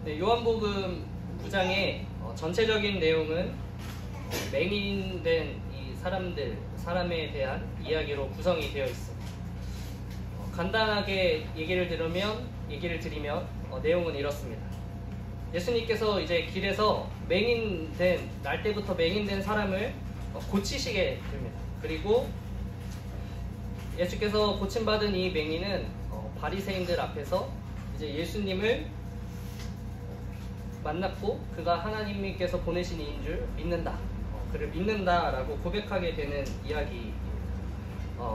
네, 요한복음 9장의 전체적인 내용은 맹인된 이 사람에 대한 이야기로 구성이 되어 있습니다. 간단하게 얘기를 드리면 내용은 이렇습니다. 예수님께서 이제 길에서 날 때부터 맹인된 사람을 고치시게 됩니다. 그리고 예수께서 고침받은 이 맹인은 바리새인들 앞에서 이제 예수님을 만났고 그가 하나님께서 보내신 이인 줄 믿는다. 그를 믿는다라고 고백하게 되는 이야기입니다.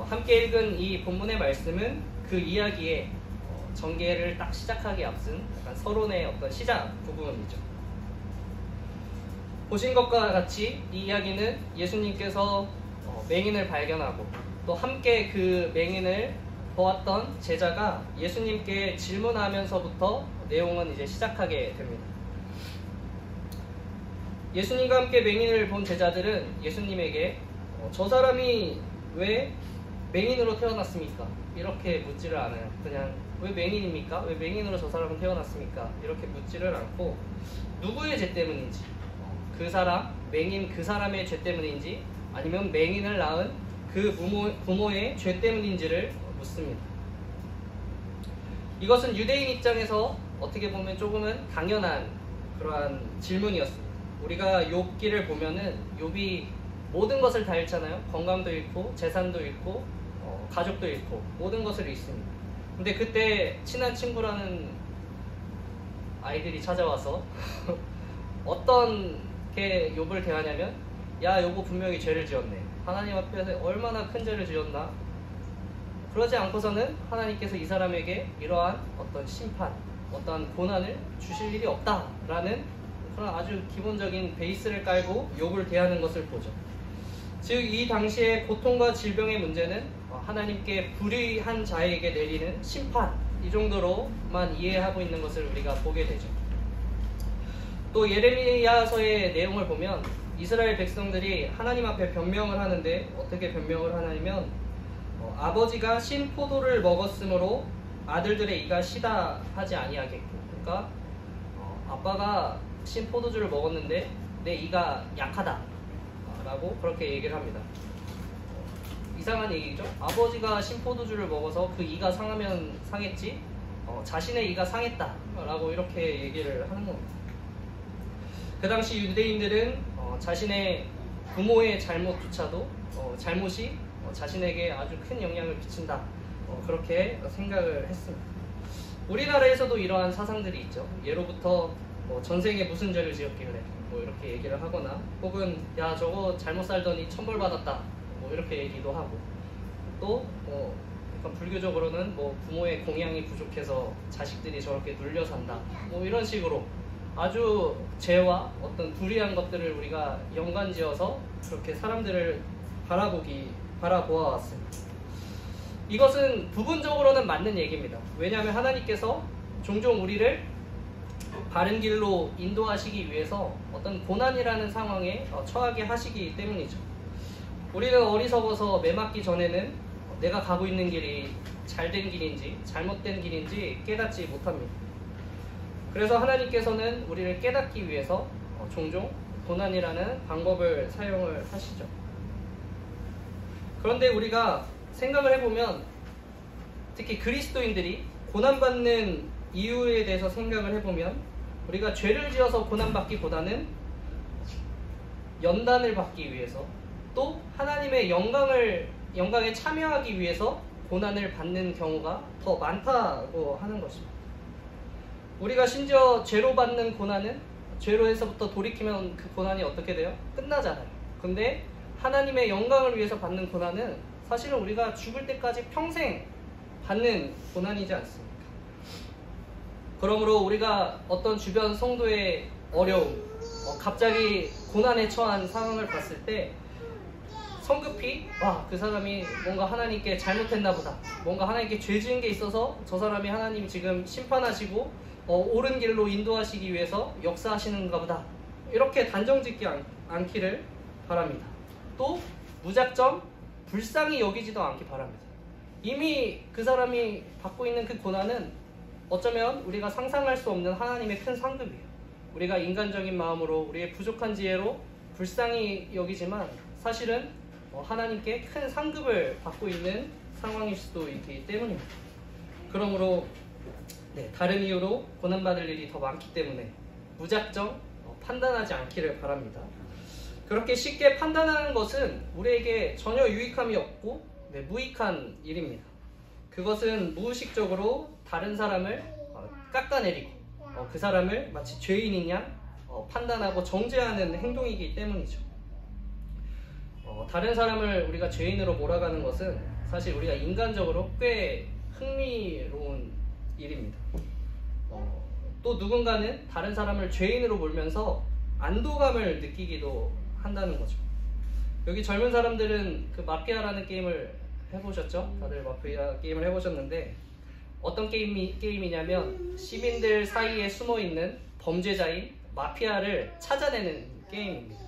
함께 읽은 이 본문의 말씀은 그 이야기의 전개를 딱 시작하기 앞선 약간 서론의 어떤 시작 부분이죠. 보신 것과 같이 이 이야기는 예수님께서 맹인을 발견하고 또 함께 그 맹인을 보았던 제자가 예수님께 질문하면서부터 내용은 이제 시작하게 됩니다. 예수님과 함께 맹인을 본 제자들은 예수님에게 저 사람이 왜 맹인으로 태어났습니까? 이렇게 묻지를 않아요. 그냥 왜 맹인입니까? 왜 맹인으로 저 사람은 태어났습니까? 이렇게 묻지를 않고 누구의 죄 때문인지, 맹인 그 사람의 죄 때문인지 아니면 맹인을 낳은 그 부모의 죄 때문인지를 묻습니다. 이것은 유대인 입장에서 어떻게 보면 조금은 당연한 그러한 질문이었습니다. 우리가 욥기를 보면은 욥이 모든 것을 다 잃잖아요. 건강도 잃고 재산도 잃고 가족도 잃고 모든 것을 잃습니다. 근데 그때 친한 친구라는 아이들이 찾아와서 어떻게 욥을 대하냐면, 야, 욥은 분명히 죄를 지었네. 하나님 앞에서 얼마나 큰 죄를 지었나? 그러지 않고서는 하나님께서 이 사람에게 이러한 어떤 심판, 어떤 고난을 주실 일이 없다라는 그런 아주 기본적인 베이스를 깔고 욥을 대하는 것을 보죠. 즉 이 당시의 고통과 질병의 문제는 하나님께 불의한 자에게 내리는 심판, 이 정도로만 이해하고 있는 것을 우리가 보게 되죠. 또 예레미야서의 내용을 보면 이스라엘 백성들이 하나님 앞에 변명을 하는데 어떻게 변명을 하냐면 아버지가 신 포도를 먹었으므로 아들들의 이가 시다 하지 아니하겠고, 그러니까 아빠가 신 포도주를 먹었는데 내 이가 약하다 라고 그렇게 얘기를 합니다. 이상한 얘기죠. 아버지가 신 포도주를 먹어서 그 이가 상하면 상했지 자신의 이가 상했다 라고 이렇게 얘기를 하는 겁니다. 그 당시 유대인들은 자신의 부모의 잘못조차도 잘못이 자신에게 아주 큰 영향을 미친다, 그렇게 생각을 했습니다. 우리나라에서도 이러한 사상들이 있죠. 예로부터 전생에 무슨 죄를 지었길래 이렇게 얘기를 하거나, 혹은 야, 저거 잘못 살더니 천벌 받았다 이렇게 얘기도 하고, 또 약간 불교적으로는 부모의 공양이 부족해서 자식들이 저렇게 눌려 산다 이런 식으로 아주 죄와 어떤 불의한 것들을 우리가 연관지어서 그렇게 사람들을 바라보아 왔습니다. 이것은 부분적으로는 맞는 얘기입니다. 왜냐하면 하나님께서 종종 우리를 바른 길로 인도하시기 위해서 어떤 고난이라는 상황에 처하게 하시기 때문이죠. 우리는 어리석어서 매 맞기 전에는 내가 가고 있는 길이 잘된 길인지 잘못된 길인지 깨닫지 못합니다. 그래서 하나님께서는 우리를 깨닫기 위해서 종종 고난이라는 방법을 사용을 하시죠. 그런데 우리가 생각을 해보면, 특히 그리스도인들이 고난받는 이유에 대해서 생각을 해보면, 우리가 죄를 지어서 고난받기보다는 연단을 받기 위해서, 또 하나님의 영광에 참여하기 위해서 고난을 받는 경우가 더 많다고 하는 것입니다. 우리가 심지어 죄로 받는 고난은 죄로에서부터 돌이키면 그 고난이 어떻게 돼요? 끝나잖아요. 근데 하나님의 영광을 위해서 받는 고난은 사실은 우리가 죽을 때까지 평생 받는 고난이지 않습니까? 그러므로 우리가 어떤 주변 성도의 어려움, 갑자기 고난에 처한 상황을 봤을 때 성급히 그 사람이 뭔가 하나님께 잘못했나 보다, 뭔가 하나님께 죄 지은 게 있어서 저 사람이 하나님 지금 심판하시고 옳은 길로 인도하시기 위해서 역사하시는가 보다, 이렇게 단정짓지 않기를 바랍니다. 또 무작정 불쌍히 여기지도 않기 바랍니다. 이미 그 사람이 받고 있는 그 고난은 어쩌면 우리가 상상할 수 없는 하나님의 큰 상급이에요. 우리가 인간적인 마음으로 우리의 부족한 지혜로 불쌍히 여기지만 사실은 하나님께 큰 상급을 받고 있는 상황일 수도 있기 때문입니다. 그러므로 다른 이유로 고난받을 일이 더 많기 때문에 무작정 판단하지 않기를 바랍니다. 그렇게 쉽게 판단하는 것은 우리에게 전혀 유익함이 없고 무익한 일입니다. 그것은 무의식적으로 다른 사람을 깎아내리고 그 사람을 마치 죄인이냐 판단하고 정죄하는 행동이기 때문이죠. 다른 사람을 우리가 죄인으로 몰아가는 것은 사실 우리가 인간적으로 꽤 흥미로운 일입니다. 또 누군가는 다른 사람을 죄인으로 몰면서 안도감을 느끼기도 한다는 거죠. 여기 젊은 사람들은 그 마피아라는 게임을 해보셨죠? 다들 마피아 게임을 해보셨는데 어떤 게임이냐면 시민들 사이에 숨어있는 범죄자인 마피아를 찾아내는 게임입니다.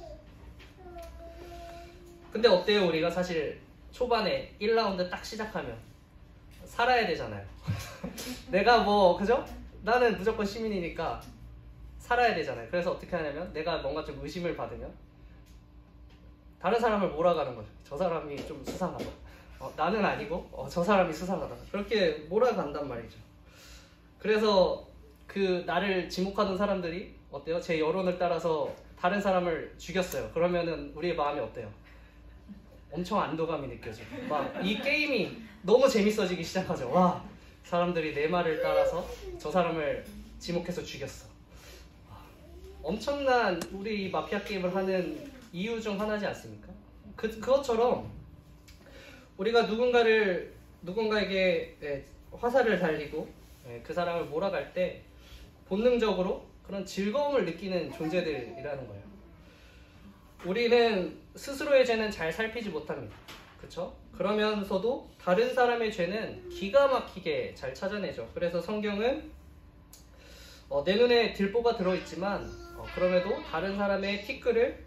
근데 어때요? 우리가 사실 초반에 1라운드 딱 시작하면 살아야 되잖아요. 내가 그죠? 나는 무조건 시민이니까 살아야 되잖아요. 그래서 어떻게 하냐면 내가 뭔가 좀 의심을 받으면 다른 사람을 몰아가는 거죠. 저 사람이 좀 수상하다. 나는 아니고 저 사람이 수상하다. 그렇게 몰아간단 말이죠. 그래서 그 나를 지목하는 사람들이 어때요? 제 여론을 따라서 다른 사람을 죽였어요. 그러면은 우리의 마음이 어때요? 엄청 안도감이 느껴져요. 막 이 게임이 너무 재밌어지기 시작하죠. 와, 사람들이 내 말을 따라서 저 사람을 지목해서 죽였어. 엄청난 우리 마피아 게임을 하는 이유 중 하나지 않습니까? 그것처럼 우리가 누군가에게 화살을 달리고 그 사람을 몰아갈 때 본능적으로 그런 즐거움을 느끼는 존재들이라는 거예요. 우리는 스스로의 죄는 잘 살피지 못합니다. 그렇죠? 그러면서도 다른 사람의 죄는 기가 막히게 잘 찾아내죠. 그래서 성경은 내 눈에 들보가 들어있지만 그럼에도 다른 사람의 티끌을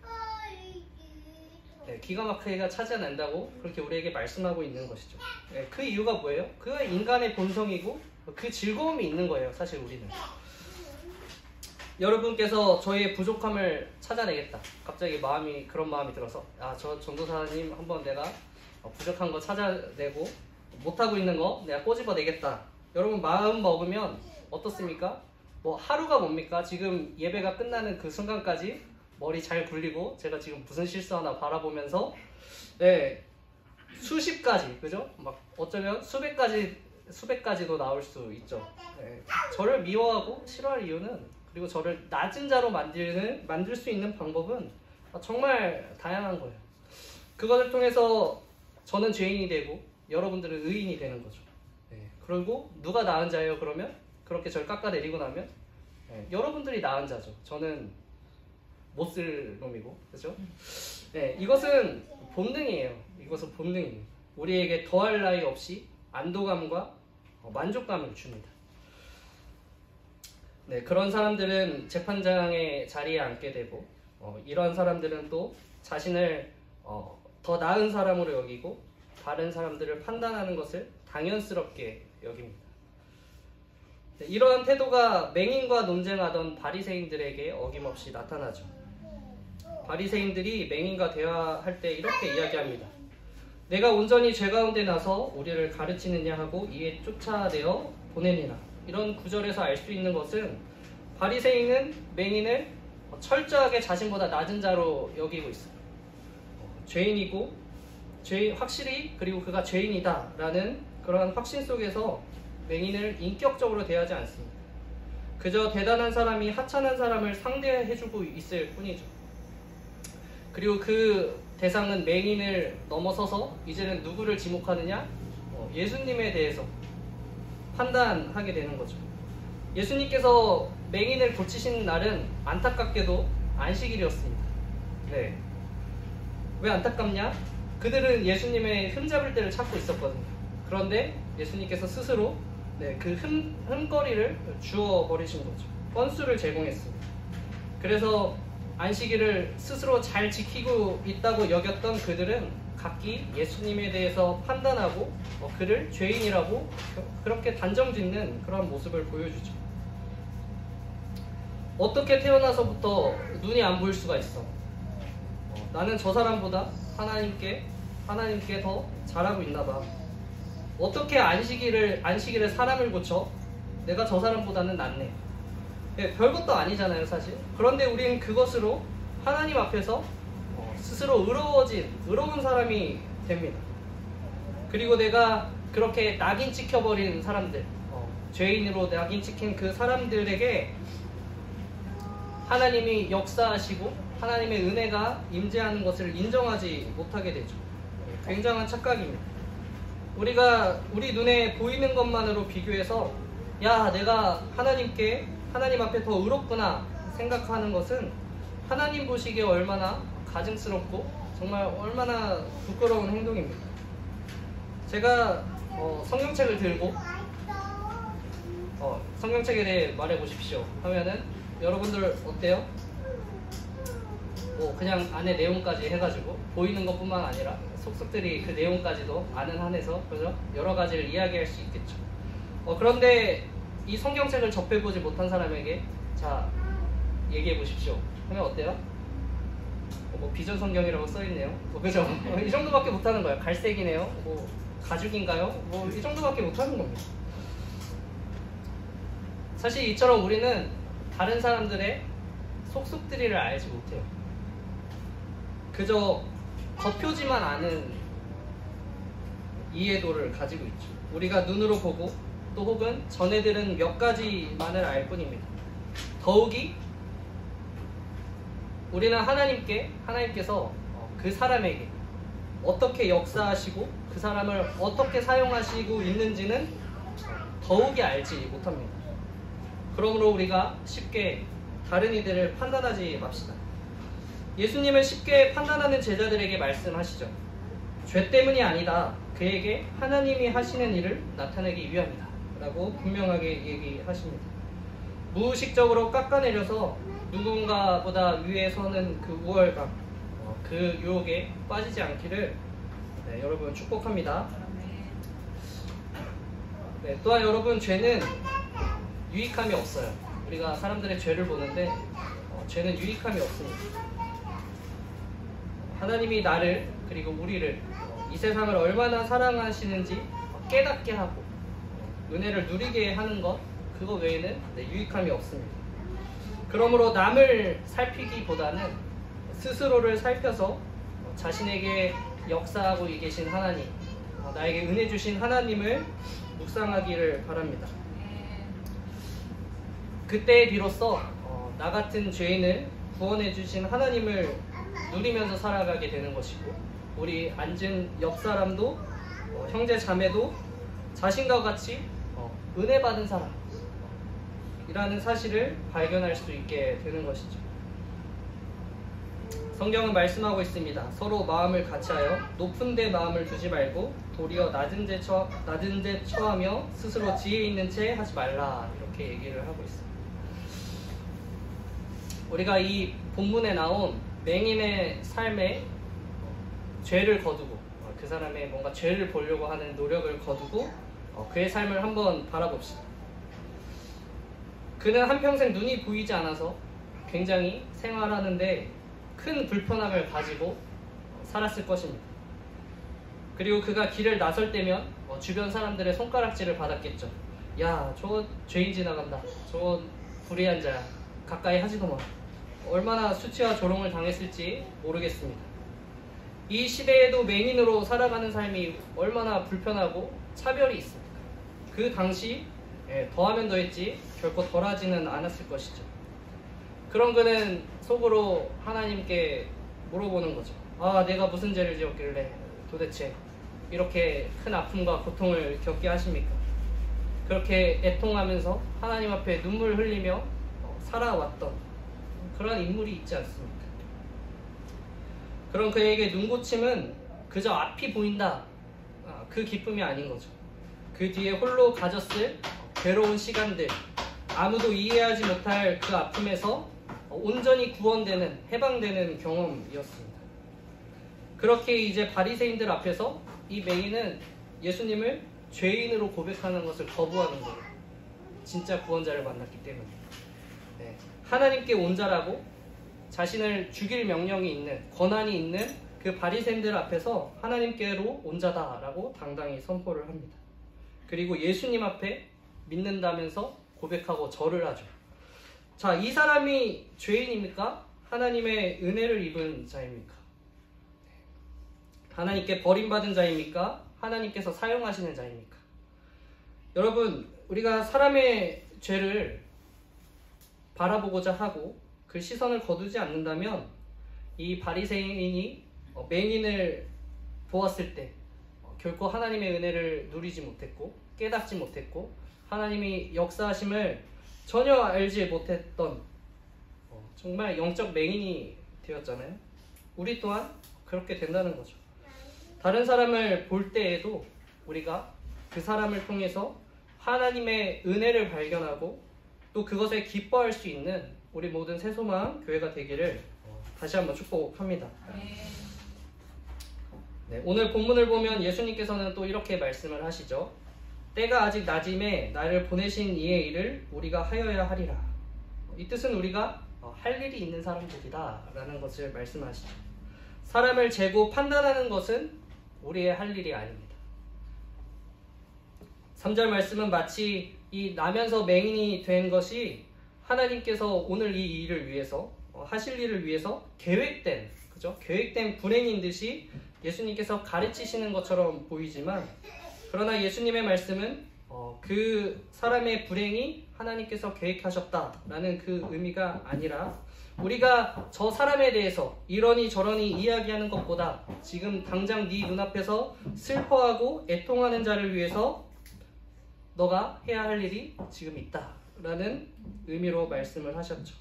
기가 막히게 찾아낸다고 그렇게 우리에게 말씀하고 있는 것이죠. 그 이유가 뭐예요? 그가 인간의 본성이고 그 즐거움이 있는 거예요. 사실 우리는. 여러분께서 저의 부족함을 찾아내겠다. 갑자기 그런 마음이 들어서 저 전도사님 한번 내가 부족한 거 찾아내고 못하고 있는 거 내가 꼬집어내겠다. 여러분 마음 먹으면 어떻습니까? 하루가 뭡니까? 지금 예배가 끝나는 그 순간까지 머리 잘 굴리고 제가 지금 무슨 실수 하나 바라보면서 수십 가지, 그죠? 막 어쩌면 수백 가지도 나올 수 있죠. 저를 미워하고 싫어할 이유는, 그리고 저를 낮은 자로 만들 수 있는 방법은 정말 다양한 거예요. 그것을 통해서 저는 죄인이 되고 여러분들은 의인이 되는 거죠. 그리고 누가 나은 자예요? 그러면 그렇게 저를 깎아내리고 나면 여러분들이 나은 자죠. 저는 못 쓸 놈이고, 그죠? 이것은 본능이에요. 이것은 본능이에요. 우리에게 더할 나위 없이 안도감과 만족감을 줍니다. 그런 사람들은 재판장의 자리에 앉게 되고 이런 사람들은 또 자신을 더 나은 사람으로 여기고 다른 사람들을 판단하는 것을 당연스럽게 여깁니다. 이러한 태도가 맹인과 논쟁하던 바리새인들에게 어김없이 나타나죠. 바리새인들이 맹인과 대화할 때 이렇게 이야기합니다. 내가 온전히 죄 가운데 나서 우리를 가르치느냐 하고 이에 쫓아내어 보내니라. 이런 구절에서 알 수 있는 것은 바리새인은 맹인을 철저하게 자신보다 낮은 자로 여기고 있어요. 죄인이고 확실히 그리고 그가 죄인이다 라는 그러한 확신 속에서 맹인을 인격적으로 대하지 않습니다. 그저 대단한 사람이 하찮은 사람을 상대해주고 있을 뿐이죠. 그리고 그 대상은 맹인을 넘어서서 이제는 누구를 지목하느냐? 예수님에 대해서 판단하게 되는 거죠. 예수님께서 맹인을 고치신 날은 안타깝게도 안식일이었습니다. 왜 안타깝냐? 그들은 예수님의 흠잡을 때를 찾고 있었거든요. 그런데 예수님께서 스스로 그 흠거리를 주워버리신 거죠. 건수를 제공했습니다. 그래서 안식일을 스스로 잘 지키고 있다고 여겼던 그들은 각기 예수님에 대해서 판단하고 그를 죄인이라고 그렇게 단정짓는 그런 모습을 보여주죠. 어떻게 태어나서부터 눈이 안 보일 수가 있어? 나는 저 사람보다 하나님께 더 잘하고 있나 봐. 어떻게 안식일에 사람을 고쳐? 내가 저 사람보다는 낫네. 네, 별것도 아니잖아요, 사실. 그런데 우리는 그것으로 하나님 앞에서 스스로 의로운 사람이 됩니다. 그리고 내가 그렇게 낙인 찍혀버린 사람들, 죄인으로 낙인 찍힌 그 사람들에게 하나님이 역사하시고 하나님의 은혜가 임재하는 것을 인정하지 못하게 되죠. 굉장한 착각입니다. 우리가 우리 눈에 보이는 것만으로 비교해서 야, 내가 하나님 앞에 더 의롭구나 생각하는 것은 하나님 보시기에 얼마나 가증스럽고 정말 얼마나 부끄러운 행동입니다. 제가 성경책을 들고 성경책에 대해 말해보십시오 하면은 여러분들 어때요? 그냥 안에 내용까지 해가지고 보이는 것뿐만 아니라 속속들이 그 내용까지도 아는 한에서 그죠? 여러 가지를 이야기할 수 있겠죠. 그런데 이 성경책을 접해보지 못한 사람에게 자, 얘기해 보십시오 하면 어때요? 뭐 비전 성경이라고 써있네요. 그죠? 이 정도밖에 못하는 거예요. 갈색이네요. 뭐 가죽인가요? 뭐 이 정도밖에 못하는 겁니다. 사실 이처럼 우리는 다른 사람들의 속속들이를 알지 못해요. 그저 겉표지만 아는 이해도를 가지고 있죠. 우리가 눈으로 보고 또 혹은 전해들은 몇 가지만을 알 뿐입니다. 더욱이 우리는 하나님께서 그 사람에게 어떻게 역사하시고 그 사람을 어떻게 사용하시고 있는지는 더욱이 알지 못합니다. 그러므로 우리가 쉽게 다른 이들을 판단하지 맙시다. 예수님은 쉽게 판단하는 제자들에게 말씀하시죠. 죄 때문이 아니다. 그에게 하나님이 하시는 일을 나타내기 위함이다. 라고 분명하게 얘기하십니다. 무의식적으로 깎아내려서 누군가보다 위에 서는 그 우월감, 그 유혹에 빠지지 않기를 여러분 축복합니다. 또한 여러분, 죄는 유익함이 없어요. 우리가 사람들의 죄를 보는데 죄는 유익함이 없습니다. 하나님이 나를 그리고 우리를 이 세상을 얼마나 사랑하시는지 깨닫게 하고 은혜를 누리게 하는 것, 그거 외에는 유익함이 없습니다. 그러므로 남을 살피기보다는 스스로를 살펴서 자신에게 역사하고 계신 하나님, 나에게 은혜 주신 하나님을 묵상하기를 바랍니다. 그때 비로소 나 같은 죄인을 구원해 주신 하나님을 누리면서 살아가게 되는 것이고, 우리 앉은 옆 사람도 형제 자매도 자신과 같이 은혜 받은 사람이라는 사실을 발견할 수 있게 되는 것이죠. 성경은 말씀하고 있습니다. 서로 마음을 같이하여 높은 데 마음을 두지 말고 도리어 낮은 데 처하며 스스로 지혜 있는 채 하지 말라, 이렇게 얘기를 하고 있습니다. 우리가 이 본문에 나온 맹인의 삶에 죄를 거두고 그 사람의 뭔가 죄를 보려고 하는 노력을 거두고 그의 삶을 한번 바라봅시다. 그는 한평생 눈이 보이지 않아서 굉장히 생활하는데 큰 불편함을 가지고 살았을 것입니다. 그리고 그가 길을 나설 때면 주변 사람들의 손가락질을 받았겠죠. 야, 저거 죄인 지나간다. 저거 불의한 자야. 가까이 하지도 마. 얼마나 수치와 조롱을 당했을지 모르겠습니다. 이 시대에도 맹인으로 살아가는 삶이 얼마나 불편하고 차별이 있습니다. 그 당시 더하면 더했지 결코 덜하지는 않았을 것이죠. 그런 그는 속으로 하나님께 물어보는 거죠. 아, 내가 무슨 죄를 지었길래 도대체 이렇게 큰 아픔과 고통을 겪게 하십니까? 그렇게 애통하면서 하나님 앞에 눈물 흘리며 살아왔던 그런 인물이 있지 않습니까? 그럼 그에게 눈고침은 그저 앞이 보인다, 그 기쁨이 아닌 거죠. 그 뒤에 홀로 가졌을 괴로운 시간들, 아무도 이해하지 못할 그 아픔에서 온전히 구원되는, 해방되는 경험이었습니다. 그렇게 이제 바리새인들 앞에서 이 맹인은 예수님을 죄인으로 고백하는 것을 거부하는 거예요. 진짜 구원자를 만났기 때문에. 네. 하나님께 온 자라고 자신을 죽일 명령이 있는, 권한이 있는 그 바리새인들 앞에서 하나님께로 온 자다라고 당당히 선포를 합니다. 그리고 예수님 앞에 믿는다면서 고백하고 절을 하죠. 자, 이 사람이 죄인입니까? 하나님의 은혜를 입은 자입니까? 하나님께 버림받은 자입니까? 하나님께서 사용하시는 자입니까? 여러분, 우리가 사람의 죄를 바라보고자 하고 그 시선을 거두지 않는다면 이 바리새인이 맹인을 보았을 때 결코 하나님의 은혜를 누리지 못했고 깨닫지 못했고 하나님이 역사하심을 전혀 알지 못했던 정말 영적 맹인이 되었잖아요. 우리 또한 그렇게 된다는 거죠. 다른 사람을 볼 때에도 우리가 그 사람을 통해서 하나님의 은혜를 발견하고 또 그것에 기뻐할 수 있는 우리 모든 새소망 교회가 되기를 다시 한번 축복합니다. 네, 오늘 본문을 보면 예수님께서는 또 이렇게 말씀을 하시죠. 때가 아직 낮임에 나를 보내신 이의 일을 우리가 하여야 하리라. 이 뜻은 우리가 할 일이 있는 사람들이다 라는 것을 말씀하시죠. 사람을 재고 판단하는 것은 우리의 할 일이 아닙니다. 3절 말씀은 마치 이 나면서 맹인이 된 것이 하나님께서 오늘 이 일을 위해서 하실 일을 위해서 계획된, 그죠? 계획된 불행인 듯이 예수님께서 가르치시는 것처럼 보이지만, 그러나 예수님의 말씀은 그 사람의 불행이 하나님께서 계획하셨다라는 그 의미가 아니라 우리가 저 사람에 대해서 이러니 저러니 이야기하는 것보다 지금 당장 네 눈앞에서 슬퍼하고 애통하는 자를 위해서 너가 해야 할 일이 지금 있다라는 의미로 말씀을 하셨죠.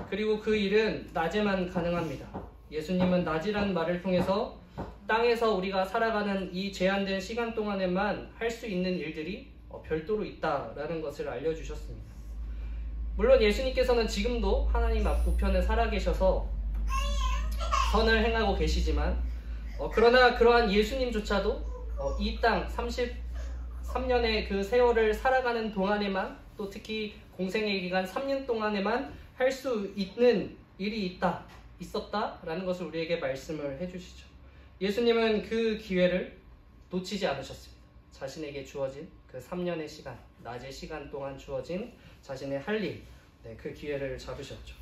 그리고 그 일은 낮에만 가능합니다. 예수님은 낮이라는 말을 통해서 땅에서 우리가 살아가는 이 제한된 시간 동안에만 할 수 있는 일들이 별도로 있다라는 것을 알려주셨습니다. 물론 예수님께서는 지금도 하나님 앞 우편에 살아계셔서 선을 행하고 계시지만 그러나 그러한 예수님조차도 이 땅 33년의 그 세월을 살아가는 동안에만, 또 특히 공생의 기간 3년 동안에만 할 수 있는 일이 있었다라는 것을 우리에게 말씀을 해주시죠. 예수님은 그 기회를 놓치지 않으셨습니다. 자신에게 주어진 그 3년의 시간, 낮의 시간 동안 주어진 자신의 할 일, 그 기회를 잡으셨죠.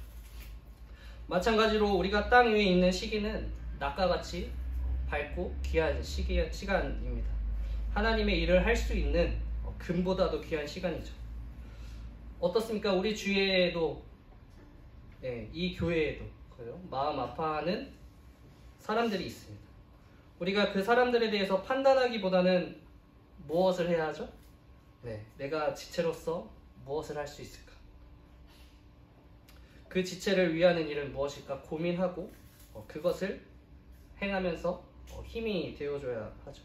마찬가지로 우리가 땅 위에 있는 시기는 낮과 같이 밝고 귀한 시간입니다. 하나님의 일을 할 수 있는 금보다도 귀한 시간이죠. 어떻습니까? 우리 주위에도, 이 교회에도 마음 아파하는 사람들이 있습니다. 우리가 그 사람들에 대해서 판단하기보다는 무엇을 해야 하죠? 내가 지체로서 무엇을 할 수 있을까? 그 지체를 위하는 일은 무엇일까 고민하고 그것을 행하면서 힘이 되어줘야 하죠.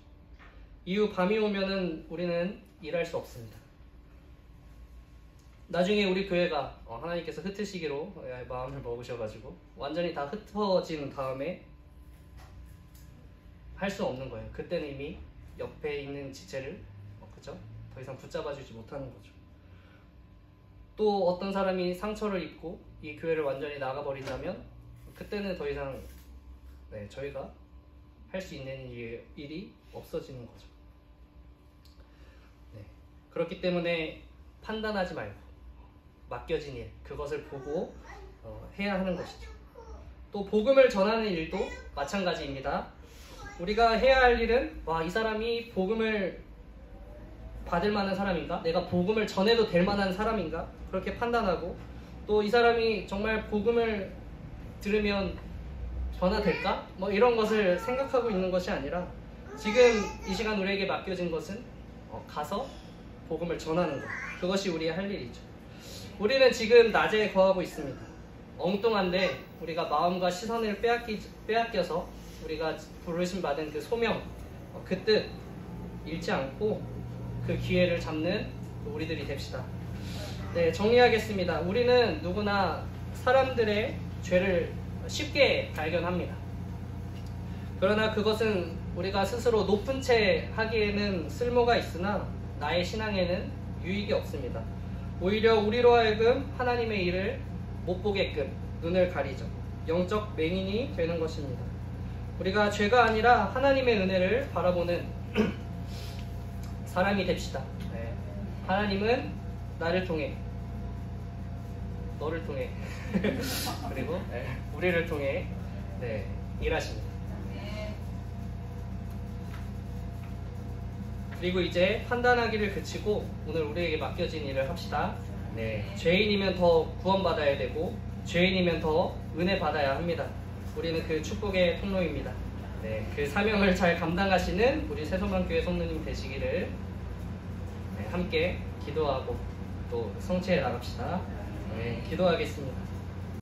이후 밤이 오면은 우리는 일할 수 없습니다. 나중에 우리 교회가 하나님께서 흩으시기로 마음을 먹으셔가지고 완전히 다 흩어진 다음에 할 수 없는 거예요. 그때는 이미 옆에 있는 지체를 그죠? 더 이상 붙잡아주지 못하는 거죠. 또 어떤 사람이 상처를 입고 이 교회를 완전히 나가버린다면 그때는 더 이상 저희가 할 수 있는 일이 없어지는 거죠. 그렇기 때문에 판단하지 말고 맡겨진 일, 그것을 보고 해야 하는 것이죠. 또 복음을 전하는 일도 마찬가지입니다. 우리가 해야 할 일은 이 사람이 복음을 받을 만한 사람인가? 내가 복음을 전해도 될 만한 사람인가? 그렇게 판단하고, 또 이 사람이 정말 복음을 들으면 변화될까? 이런 것을 생각하고 있는 것이 아니라 지금 이 시간 우리에게 맡겨진 것은 가서 복음을 전하는 것, 그것이 우리의 할 일이죠. 우리는 지금 낮에 거하고 있습니다. 엉뚱한데 우리가 마음과 시선을 빼앗겨서 우리가 부르심 받은 그 소명, 그 뜻 잃지 않고 그 기회를 잡는 우리들이 됩시다. 정리하겠습니다. 우리는 누구나 사람들의 죄를 쉽게 발견합니다. 그러나 그것은 우리가 스스로 높은 채 하기에는 쓸모가 있으나 나의 신앙에는 유익이 없습니다. 오히려 우리로 하여금 하나님의 일을 못 보게끔 눈을 가리죠. 영적 맹인이 되는 것입니다. 우리가 죄가 아니라 하나님의 은혜를 바라보는 사람이 됩시다. 네. 하나님은 나를 통해, 너를 통해 그리고 우리를 통해 일하십니다. 그리고 이제 판단하기를 그치고 오늘 우리에게 맡겨진 일을 합시다. 죄인이면 더 구원받아야 되고 죄인이면 더 은혜 받아야 합니다. 우리는 그 축복의 통로입니다. 그 사명을 잘 감당하시는 우리 새소망교회 성도님 되시기를 함께 기도하고 또 성취해 나갑시다. 기도하겠습니다.